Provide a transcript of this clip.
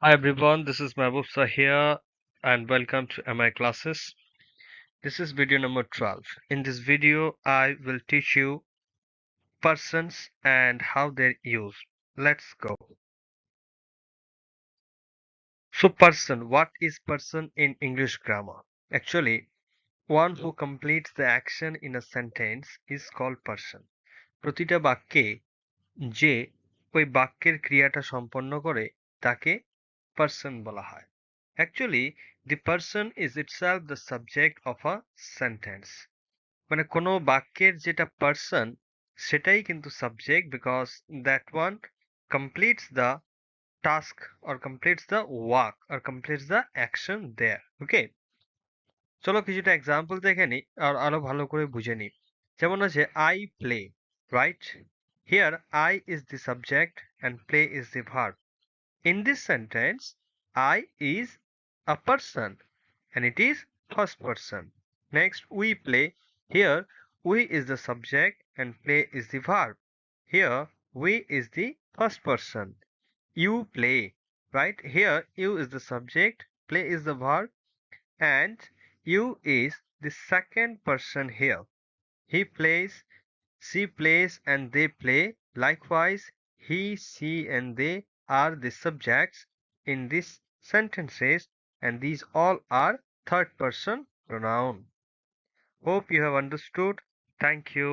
Hi everyone, this is Mahbub Sir here and welcome to MI classes. This is video number 12. In this video, I will teach you persons and how they're used. Let's go. So person, what is person in English grammar? Actually, one who completes the action in a sentence is called person. প্রতিটা বাক্যে যে ওই বাক্যের ক্রিয়াটা সম্পন্ন করে তাকে person বলা হয়। Actually, the person is itself the subject of a sentence. মানে কোনো বাক্যের যেটা person সেটাই কিন্তু subject because that one completes the task or completes the work or completes the action there. Okay? চলো কিছুটা এক্সাম্পল দেখে নিই আর আরো ভালো করে বুঝে নিই। যেমন আছে I play, right? Here I is the subject and play is the verb. In this sentence, I is a person and it is first person. Next, we play. Here, we is the subject and play is the verb. Here, we is the first person. You play, right? Here, you is the subject, play is the verb, and you is the second person here. He plays, she plays, and they play. Likewise, he, she, and they are the subjects in these sentences, and these all are third person pronoun. Hope you have understood. Thank you.